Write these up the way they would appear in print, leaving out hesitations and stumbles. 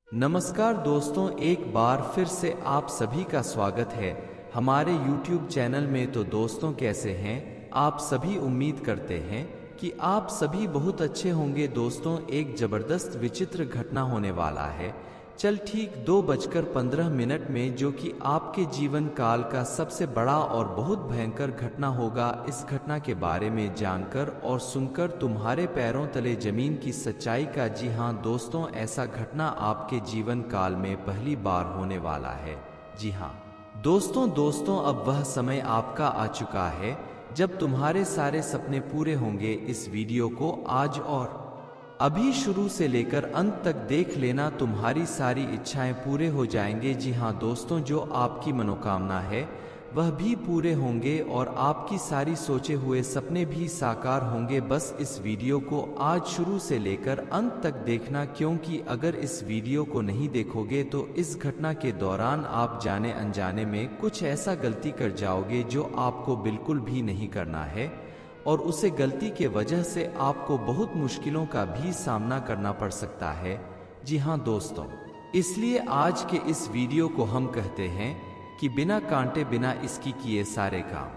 नमस्कार दोस्तों, एक बार फिर से आप सभी का स्वागत है हमारे YouTube चैनल में। तो दोस्तों, कैसे हैं आप सभी? उम्मीद करते हैं कि आप सभी बहुत अच्छे होंगे। दोस्तों, एक जबरदस्त विचित्र घटना होने वाला है चल ठीक 2:15 में, जो कि आपके जीवन काल का सबसे बड़ा और बहुत भयंकर घटना होगा। इस घटना के बारे में जानकर और सुनकर तुम्हारे पैरों तले जमीन की सच्चाई का, जी हाँ दोस्तों, ऐसा घटना आपके जीवन काल में पहली बार होने वाला है। जी हाँ दोस्तों, अब वह समय आपका आ चुका है जब तुम्हारे सारे सपने पूरे होंगे। इस वीडियो को आज और अभी शुरू से लेकर अंत तक देख लेना, तुम्हारी सारी इच्छाएं पूरे हो जाएंगे। जी हाँ दोस्तों, जो आपकी मनोकामना है वह भी पूरे होंगे और आपकी सारी सोचे हुए सपने भी साकार होंगे। बस इस वीडियो को आज शुरू से लेकर अंत तक देखना, क्योंकि अगर इस वीडियो को नहीं देखोगे तो इस घटना के दौरान आप जाने अनजाने में कुछ ऐसा गलती कर जाओगे जो आपको बिल्कुल भी नहीं करना है, और उसे गलती के वजह से आपको बहुत मुश्किलों का भी सामना करना पड़ सकता है। जी हाँ दोस्तों, इसलिए आज के इस वीडियो को हम कहते हैं कि बिना कांटे बिना इसकी किए सारे काम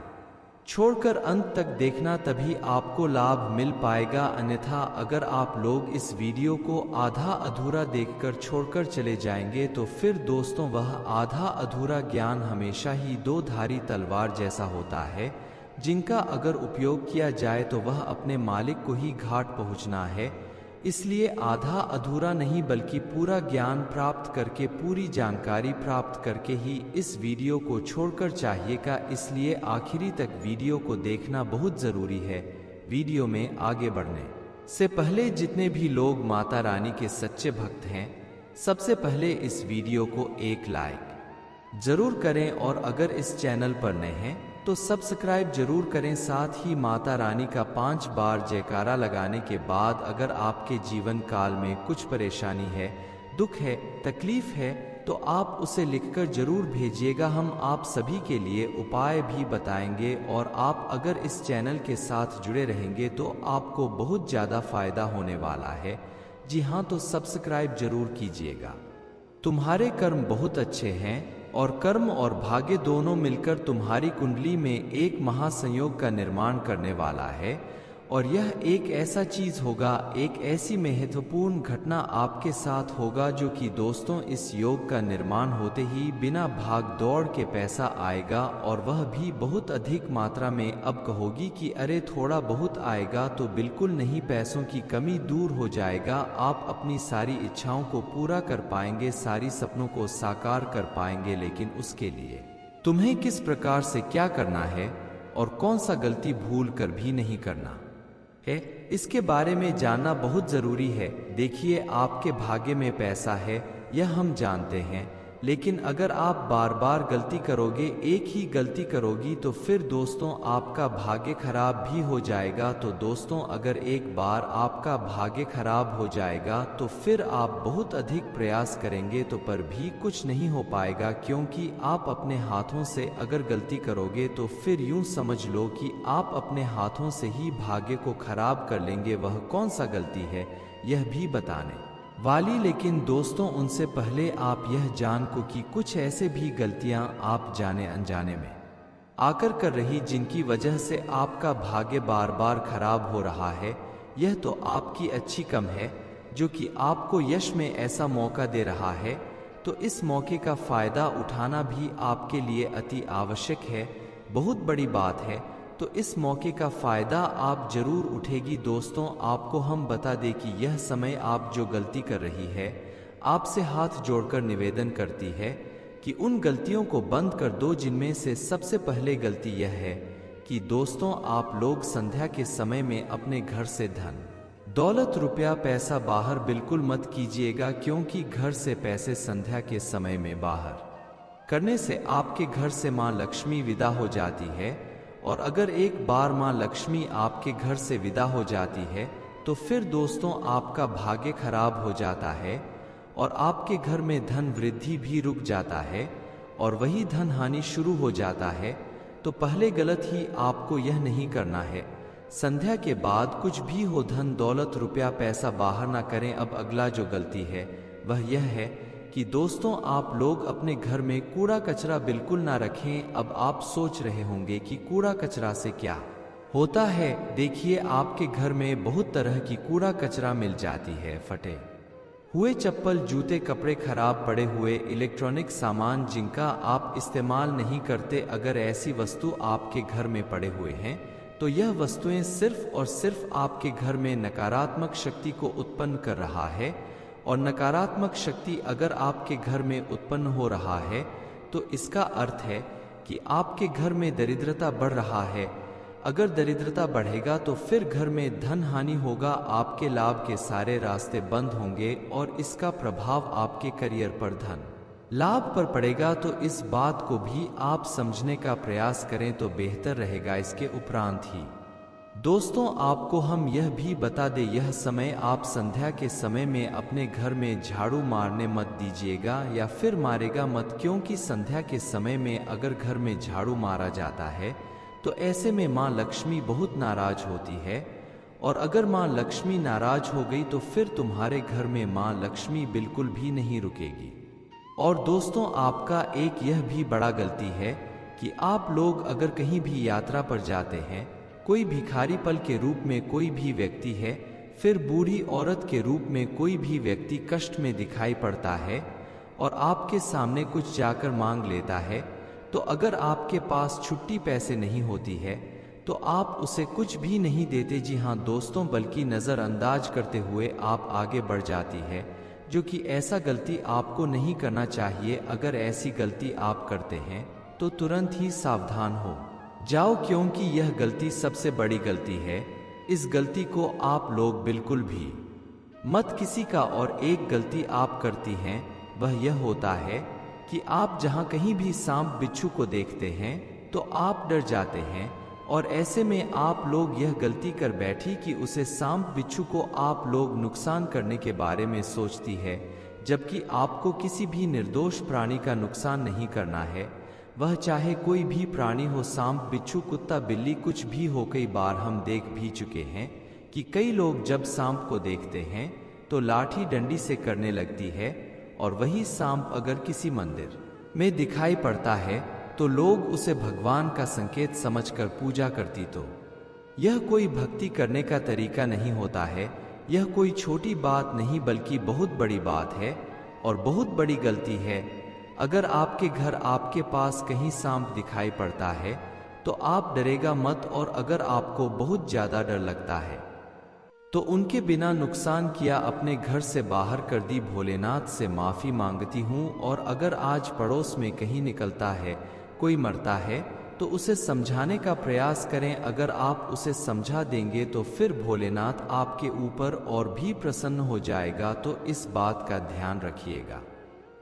छोड़कर अंत तक देखना, तभी आपको लाभ मिल पाएगा। अन्यथा अगर आप लोग इस वीडियो को आधा अधूरा देखकर छोड़कर चले जाएंगे तो फिर दोस्तों, वह आधा अधूरा ज्ञान हमेशा ही दो धारी तलवार जैसा होता है, जिनका अगर उपयोग किया जाए तो वह अपने मालिक को ही घाट पहुंचना है। इसलिए आधा अधूरा नहीं बल्कि पूरा ज्ञान प्राप्त करके, पूरी जानकारी प्राप्त करके ही इस वीडियो को छोड़कर चाहिएगा। इसलिए आखिरी तक वीडियो को देखना बहुत जरूरी है। वीडियो में आगे बढ़ने से पहले जितने भी लोग माता रानी के सच्चे भक्त हैं, सबसे पहले इस वीडियो को एक लाइक जरूर करें, और अगर इस चैनल पर नए हैं तो सब्सक्राइब जरूर करें। साथ ही माता रानी का 5 बार जयकारा लगाने के बाद अगर आपके जीवन काल में कुछ परेशानी है, दुख है, तकलीफ है, तो आप उसे लिखकर जरूर भेजिएगा। हम आप सभी के लिए उपाय भी बताएंगे, और आप अगर इस चैनल के साथ जुड़े रहेंगे तो आपको बहुत ज़्यादा फायदा होने वाला है। जी हाँ, तो सब्सक्राइब जरूर कीजिएगा। तुम्हारे कर्म बहुत अच्छे हैं और कर्म और भाग्य दोनों मिलकर तुम्हारी कुंडली में एक महासंयोग का निर्माण करने वाला है, और यह एक ऐसा चीज होगा, एक ऐसी महत्वपूर्ण घटना आपके साथ होगा जो कि दोस्तों, इस योग का निर्माण होते ही बिना भाग दौड़ के पैसा आएगा, और वह भी बहुत अधिक मात्रा में। अब कहोगी कि अरे थोड़ा बहुत आएगा, तो बिल्कुल नहीं, पैसों की कमी दूर हो जाएगा। आप अपनी सारी इच्छाओं को पूरा कर पाएंगे, सारी सपनों को साकार कर पाएंगे। लेकिन उसके लिए तुम्हें किस प्रकार से क्या करना है और कौन सा गलती भूल कर भी नहीं करना है, इसके बारे में जानना बहुत जरूरी है। देखिए, आपके भाग्य में पैसा है, यह हम जानते हैं, लेकिन अगर आप बार बार गलती करोगे, एक ही गलती करोगी, तो फिर दोस्तों आपका भाग्य खराब भी हो जाएगा। तो दोस्तों, अगर एक बार आपका भाग्य खराब हो जाएगा तो फिर आप बहुत अधिक प्रयास करेंगे तो पर भी कुछ नहीं हो पाएगा, क्योंकि आप अपने हाथों से अगर गलती करोगे तो फिर यूं समझ लो कि आप अपने हाथों से ही भाग्य को खराब कर लेंगे। वह कौन सा गलती है यह भी बताने वाली, लेकिन दोस्तों उनसे पहले आप यह जान को कि कुछ ऐसे भी गलतियां आप जाने अनजाने में आकर कर रही, जिनकी वजह से आपका भाग्य बार बार खराब हो रहा है। यह तो आपकी अच्छी कम है जो कि आपको यश में ऐसा मौका दे रहा है, तो इस मौके का फायदा उठाना भी आपके लिए अति आवश्यक है, बहुत बड़ी बात है। तो इस मौके का फायदा आप जरूर उठेगी। दोस्तों, आपको हम बता दें कि यह समय आप जो गलती कर रही है, आपसे हाथ जोड़कर निवेदन करती है कि उन गलतियों को बंद कर दो, जिनमें से सबसे पहले गलती यह है कि दोस्तों, आप लोग संध्या के समय में अपने घर से धन दौलत रुपया पैसा बाहर बिल्कुल मत कीजिएगा, क्योंकि घर से पैसे संध्या के समय में बाहर करने से आपके घर से मां लक्ष्मी विदा हो जाती है, और अगर एक बार मां लक्ष्मी आपके घर से विदा हो जाती है तो फिर दोस्तों आपका भाग्य खराब हो जाता है, और आपके घर में धन वृद्धि भी रुक जाता है, और वही धन हानि शुरू हो जाता है। तो पहले गलत ही आपको यह नहीं करना है। संध्या के बाद कुछ भी हो, धन दौलत रुपया पैसा बाहर ना करें। अब अगला जो गलती है वह यह है कि दोस्तों आप लोग अपने घर में कूड़ा कचरा बिल्कुल ना रखें। अब आप सोच रहे होंगे कि कूड़ा कचरा से क्या होता है। देखिए, आपके घर में बहुत तरह की कूड़ा कचरा मिल जाती है। फटे हुए चप्पल, जूते, कपड़े, खराब पड़े हुए इलेक्ट्रॉनिक सामान जिनका आप इस्तेमाल नहीं करते। अगर ऐसी वस्तु आपके घर में पड़े हुए हैं तो यह वस्तुएं सिर्फ और सिर्फ आपके घर में नकारात्मक शक्ति को उत्पन्न कर रहा है। और नकारात्मक शक्ति अगर आपके घर में उत्पन्न हो रहा है तो इसका अर्थ है कि आपके घर में दरिद्रता बढ़ रहा है। अगर दरिद्रता बढ़ेगा तो फिर घर में धन हानि होगा, आपके लाभ के सारे रास्ते बंद होंगे और इसका प्रभाव आपके करियर पर, धन लाभ पर पड़ेगा। तो इस बात को भी आप समझने का प्रयास करें तो बेहतर रहेगा। इसके उपरांत ही दोस्तों आपको हम यह भी बता दें, यह समय आप संध्या के समय में अपने घर में झाड़ू मारने मत दीजिएगा या फिर मारेगा मत, क्योंकि संध्या के समय में अगर घर में झाड़ू मारा जाता है तो ऐसे में माँ लक्ष्मी बहुत नाराज होती है। और अगर माँ लक्ष्मी नाराज हो गई तो फिर तुम्हारे घर में माँ लक्ष्मी बिल्कुल भी नहीं रुकेगी। और दोस्तों आपका एक यह भी बड़ा गलती है कि आप लोग अगर कहीं भी यात्रा पर जाते हैं, कोई भिखारी पल के रूप में कोई भी व्यक्ति है, फिर बूढ़ी औरत के रूप में कोई भी व्यक्ति कष्ट में दिखाई पड़ता है और आपके सामने कुछ जाकर मांग लेता है, तो अगर आपके पास छुट्टी पैसे नहीं होती है तो आप उसे कुछ भी नहीं देते। जी हाँ दोस्तों, बल्कि नज़रअंदाज करते हुए आप आगे बढ़ जाती है, जो कि ऐसा गलती आपको नहीं करना चाहिए। अगर ऐसी गलती आप करते हैं तो तुरंत ही सावधान हो जाओ, क्योंकि यह गलती सबसे बड़ी गलती है। इस गलती को आप लोग बिल्कुल भी मत किसी का। और एक गलती आप करती हैं वह यह होता है कि आप जहां कहीं भी सांप बिच्छू को देखते हैं तो आप डर जाते हैं और ऐसे में आप लोग यह गलती कर बैठी कि उसे सांप बिच्छू को आप लोग नुकसान करने के बारे में सोचती है, जबकि आपको किसी भी निर्दोष प्राणी का नुकसान नहीं करना है, वह चाहे कोई भी प्राणी हो, सांप बिच्छू कुत्ता बिल्ली कुछ भी हो। कई बार हम देख भी चुके हैं कि कई लोग जब सांप को देखते हैं तो लाठी डंडी से करने लगती है, और वही सांप अगर किसी मंदिर में दिखाई पड़ता है तो लोग उसे भगवान का संकेत समझकर पूजा करती। तो यह कोई भक्ति करने का तरीका नहीं होता है। यह कोई छोटी बात नहीं बल्कि बहुत बड़ी बात है और बहुत बड़ी गलती है। अगर आपके घर आपके पास कहीं सांप दिखाई पड़ता है तो आप डरेगा मत, और अगर आपको बहुत ज्यादा डर लगता है तो उनके बिना नुकसान किया अपने घर से बाहर कर दी। भोलेनाथ से माफी मांगती हूँ। और अगर आज पड़ोस में कहीं निकलता है कोई मरता है तो उसे समझाने का प्रयास करें। अगर आप उसे समझा देंगे तो फिर भोलेनाथ आपके ऊपर और भी प्रसन्न हो जाएगा। तो इस बात का ध्यान रखिएगा।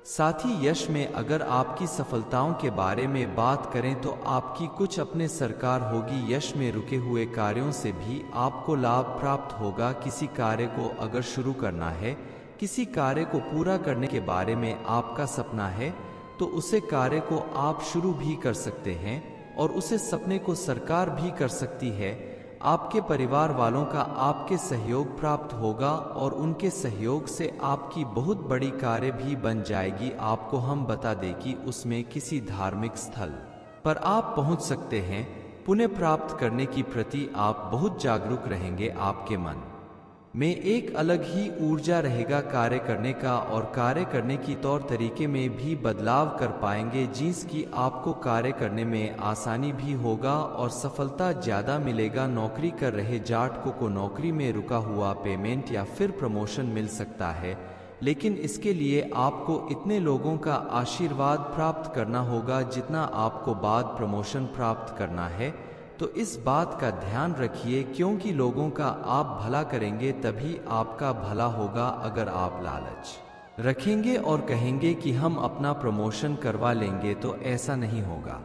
साथ ही यश में अगर आपकी सफलताओं के बारे में बात करें तो आपकी कुछ अपने सरकार होगी। यश में रुके हुए कार्यों से भी आपको लाभ प्राप्त होगा। किसी कार्य को अगर शुरू करना है, किसी कार्य को पूरा करने के बारे में आपका सपना है तो उसे कार्य को आप शुरू भी कर सकते हैं और उसे सपने को सरकार भी कर सकती है। आपके परिवार वालों का आपके सहयोग प्राप्त होगा और उनके सहयोग से आपकी बहुत बड़ी कार्य भी बन जाएगी। आपको हम बता दें कि उसमें किसी धार्मिक स्थल पर आप पहुंच सकते हैं। पुण्य प्राप्त करने की प्रति आप बहुत जागरूक रहेंगे। आपके मन में एक अलग ही ऊर्जा रहेगा कार्य करने का, और कार्य करने की तौर तरीके में भी बदलाव कर पाएंगे, जिसकी आपको कार्य करने में आसानी भी होगा और सफलता ज़्यादा मिलेगा। नौकरी कर रहे जातकों को नौकरी में रुका हुआ पेमेंट या फिर प्रमोशन मिल सकता है, लेकिन इसके लिए आपको इतने लोगों का आशीर्वाद प्राप्त करना होगा जितना आपको बाद प्रमोशन प्राप्त करना है। तो इस बात का ध्यान रखिए, क्योंकि लोगों का आप भला करेंगे तभी आपका भला होगा। अगर आप लालच रखेंगे और कहेंगे कि हम अपना प्रमोशन करवा लेंगे तो ऐसा नहीं होगा।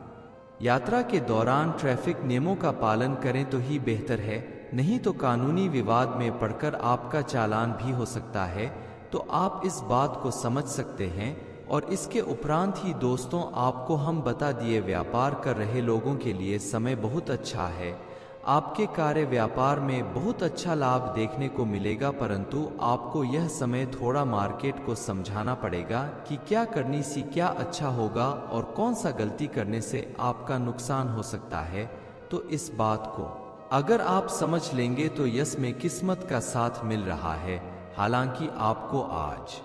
यात्रा के दौरान ट्रैफिक नियमों का पालन करें तो ही बेहतर है, नहीं तो कानूनी विवाद में पड़कर आपका चालान भी हो सकता है। तो आप इस बात को समझ सकते हैं। और इसके उपरांत ही दोस्तों आपको हम बता दिए, व्यापार कर रहे लोगों के लिए समय बहुत अच्छा है। आपके कार्य व्यापार में बहुत अच्छा लाभ देखने को मिलेगा, परंतु आपको यह समय थोड़ा मार्केट को समझाना पड़ेगा कि क्या करने से क्या अच्छा होगा और कौन सा गलती करने से आपका नुकसान हो सकता है। तो इस बात को अगर आप समझ लेंगे तो यस में किस्मत का साथ मिल रहा है। हालांकि आपको आज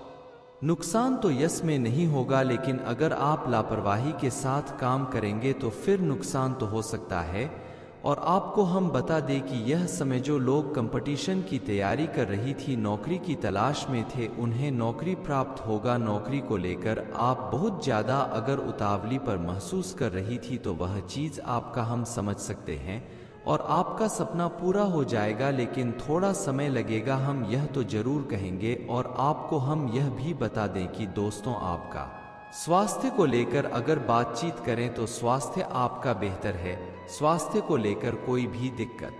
नुकसान तो यस में नहीं होगा, लेकिन अगर आप लापरवाही के साथ काम करेंगे तो फिर नुकसान तो हो सकता है। और आपको हम बता दें कि यह समय जो लोग कंपटीशन की तैयारी कर रही थी, नौकरी की तलाश में थे, उन्हें नौकरी प्राप्त होगा। नौकरी को लेकर आप बहुत ज़्यादा अगर उतावली पर महसूस कर रही थी तो वह चीज़ आपका हम समझ सकते हैं और आपका सपना पूरा हो जाएगा, लेकिन थोड़ा समय लगेगा, हम यह तो जरूर कहेंगे। और आपको हम यह भी बता दें कि दोस्तों, आपका स्वास्थ्य को लेकर अगर बातचीत करें तो स्वास्थ्य आपका बेहतर है। स्वास्थ्य को लेकर कोई भी दिक्कत,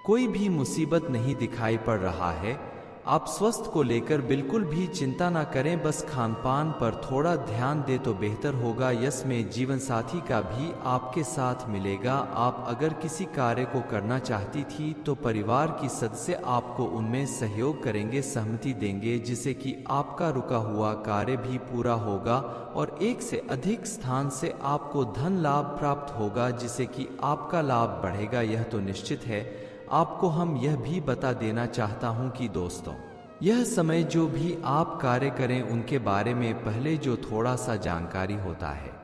कोई भी मुसीबत नहीं दिखाई पड़ रहा है। आप स्वस्थ को लेकर बिल्कुल भी चिंता ना करें, बस खान पान पर थोड़ा ध्यान दे तो बेहतर होगा। यस में जीवन साथी का भी आपके साथ मिलेगा। आप अगर किसी कार्य को करना चाहती थी तो परिवार की सदस्य आपको उनमें सहयोग करेंगे, सहमति देंगे, जिससे कि आपका रुका हुआ कार्य भी पूरा होगा और एक से अधिक स्थान से आपको धन लाभ प्राप्त होगा, जिससे कि आपका लाभ बढ़ेगा। यह तो निश्चित है। आपको हम यह भी बता देना चाहता हूं कि दोस्तों, यह समय जो भी आप कार्य करें उनके बारे में पहले जो थोड़ा सा जानकारी होता है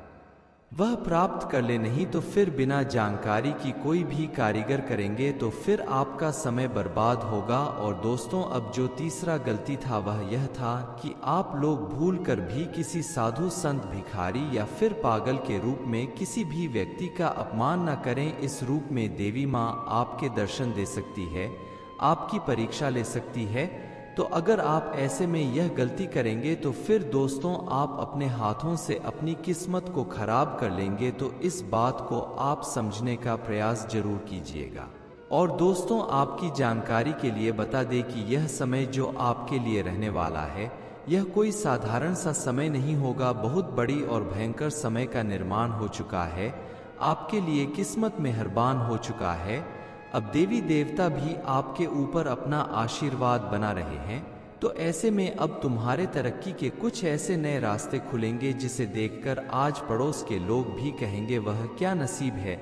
वह प्राप्त कर ले, नहीं तो फिर बिना जानकारी की कोई भी कारीगर करेंगे तो फिर आपका समय बर्बाद होगा। और दोस्तों, अब जो तीसरा गलती था वह यह था कि आप लोग भूल कर भी किसी साधु संत भिखारी या फिर पागल के रूप में किसी भी व्यक्ति का अपमान न करें। इस रूप में देवी माँ आपके दर्शन दे सकती है, आपकी परीक्षा ले सकती है। तो अगर आप ऐसे में यह गलती करेंगे तो फिर दोस्तों आप अपने हाथों से अपनी किस्मत को खराब कर लेंगे। तो इस बात को आप समझने का प्रयास जरूर कीजिएगा। और दोस्तों, आपकी जानकारी के लिए बता दें कि यह समय जो आपके लिए रहने वाला है यह कोई साधारण सा समय नहीं होगा। बहुत बड़ी और भयंकर समय का निर्माण हो चुका है, आपके लिए किस्मत मेहरबान हो चुका है। अब देवी देवता भी आपके ऊपर अपना आशीर्वाद बना रहे हैं। तो ऐसे में अब तुम्हारे तरक्की के कुछ ऐसे नए रास्ते खुलेंगे जिसे देखकर आज पड़ोस के लोग भी कहेंगे वह क्या नसीब है।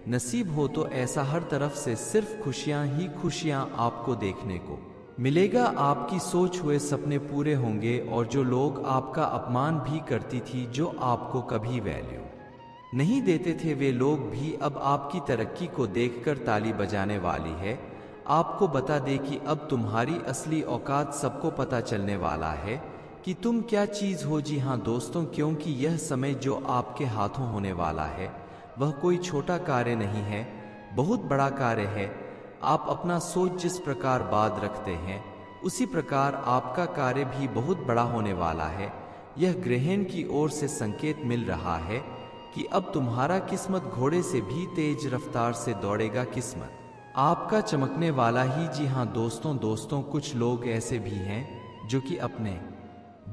नसीब हो तो ऐसा हर तरफ से सिर्फ खुशियां ही खुशियां आपको देखने को मिलेगा। आपकी सोच हुए सपने पूरे होंगे और जो लोग आपका अपमान भी करती थी, जो आपको कभी वैल्यू नहीं देते थे, वे लोग भी अब आपकी तरक्की को देखकर ताली बजाने वाली है। आपको बता दें कि अब तुम्हारी असली औकात सबको पता चलने वाला है कि तुम क्या चीज़ हो। जी हाँ दोस्तों, क्योंकि यह समय जो आपके हाथों होने वाला है वह कोई छोटा कार्य नहीं है, बहुत बड़ा कार्य है। आप अपना सोच जिस प्रकार बात रखते हैं उसी प्रकार आपका कार्य भी बहुत बड़ा होने वाला है। यह ग्रहण की ओर से संकेत मिल रहा है कि अब तुम्हारा किस्मत घोड़े से भी तेज रफ्तार से दौड़ेगा। किस्मत आपका चमकने वाला ही। जी हाँ दोस्तों, कुछ लोग ऐसे भी हैं जो कि अपने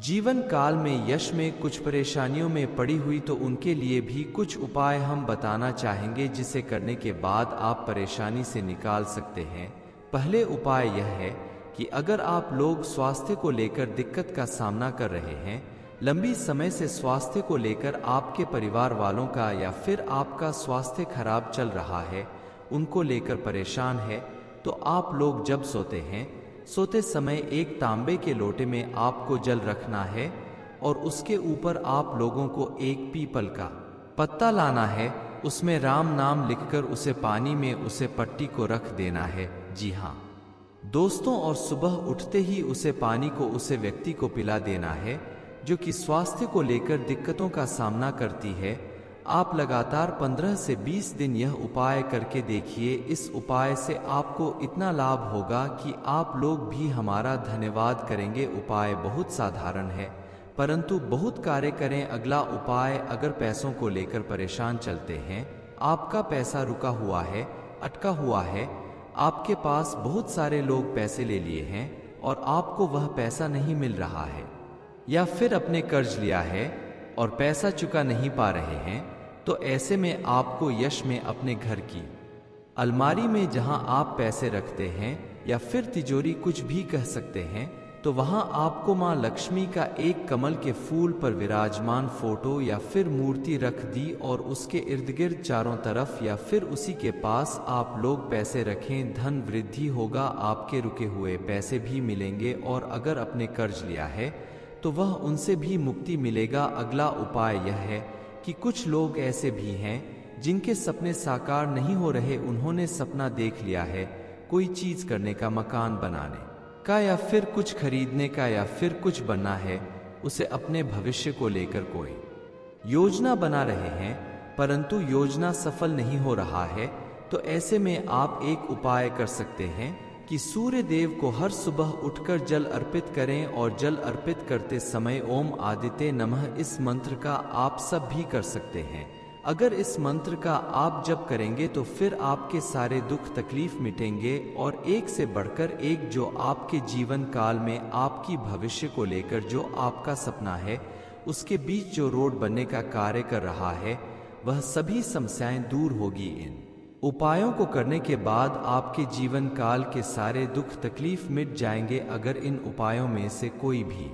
जीवन काल में यश में कुछ परेशानियों में पड़ी हुई, तो उनके लिए भी कुछ उपाय हम बताना चाहेंगे जिसे करने के बाद आप परेशानी से निकाल सकते हैं। पहले उपाय यह है कि अगर आप लोग स्वास्थ्य को लेकर दिक्कत का सामना कर रहे हैं, लंबी समय से स्वास्थ्य को लेकर आपके परिवार वालों का या फिर आपका स्वास्थ्य खराब चल रहा है, उनको लेकर परेशान है, तो आप लोग जब सोते हैं, सोते समय एक तांबे के लोटे में आपको जल रखना है और उसके ऊपर आप लोगों को एक पीपल का पत्ता लाना है, उसमें राम नाम लिखकर उसे पानी में उसे पट्टी को रख देना है। जी हाँ दोस्तों, और सुबह उठते ही उसे पानी को उसे व्यक्ति को पिला देना है जो कि स्वास्थ्य को लेकर दिक्कतों का सामना करती है। आप लगातार 15 से 20 दिन यह उपाय करके देखिए। इस उपाय से आपको इतना लाभ होगा कि आप लोग भी हमारा धन्यवाद करेंगे। उपाय बहुत साधारण है परंतु बहुत कार्य करें। अगला उपाय, अगर पैसों को लेकर परेशान चलते हैं, आपका पैसा रुका हुआ है, अटका हुआ है, आपके पास बहुत सारे लोग पैसे ले लिए हैं और आपको वह पैसा नहीं मिल रहा है, या फिर अपने कर्ज लिया है और पैसा चुका नहीं पा रहे हैं, तो ऐसे में आपको यश में अपने घर की अलमारी में जहां आप पैसे रखते हैं या फिर तिजोरी, कुछ भी कह सकते हैं, तो वहां आपको मां लक्ष्मी का एक कमल के फूल पर विराजमान फोटो या फिर मूर्ति रख दी और उसके इर्द गिर्द चारों तरफ या फिर उसी के पास आप लोग पैसे रखें। धन वृद्धि होगा, आपके रुके हुए पैसे भी मिलेंगे और अगर अपने कर्ज लिया है तो वह उनसे भी मुक्ति मिलेगा। अगला उपाय यह है कि कुछ लोग ऐसे भी हैं जिनके सपने साकार नहीं हो रहे। उन्होंने सपना देख लिया है कोई चीज करने का, मकान बनाने का या फिर कुछ खरीदने का या फिर कुछ बनना है, उसे अपने भविष्य को लेकर कोई योजना बना रहे हैं परंतु योजना सफल नहीं हो रहा है। तो ऐसे में आप एक उपाय कर सकते हैं कि सूर्य देव को हर सुबह उठकर जल अर्पित करें और जल अर्पित करते समय ओम आदित्य नमः इस मंत्र का आप सब भी कर सकते हैं। अगर इस मंत्र का आप जप करेंगे तो फिर आपके सारे दुख तकलीफ मिटेंगे और एक से बढ़कर एक जो आपके जीवन काल में आपकी भविष्य को लेकर जो आपका सपना है उसके बीच जो रोड बनने का कार्य कर रहा है वह सभी समस्याएं दूर होगी। इन उपायों को करने के बाद आपके जीवन काल के सारे दुख तकलीफ मिट जाएंगे। अगर इन उपायों में से कोई भी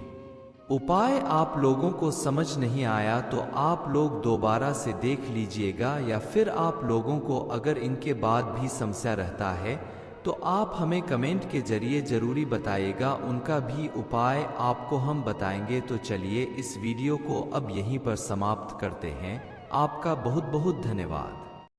उपाय आप लोगों को समझ नहीं आया तो आप लोग दोबारा से देख लीजिएगा, या फिर आप लोगों को अगर इनके बाद भी समस्या रहता है तो आप हमें कमेंट के जरिए जरूरी बताइएगा, उनका भी उपाय आपको हम बताएंगे। तो चलिए इस वीडियो को अब यहीं पर समाप्त करते हैं। आपका बहुत बहुत धन्यवाद।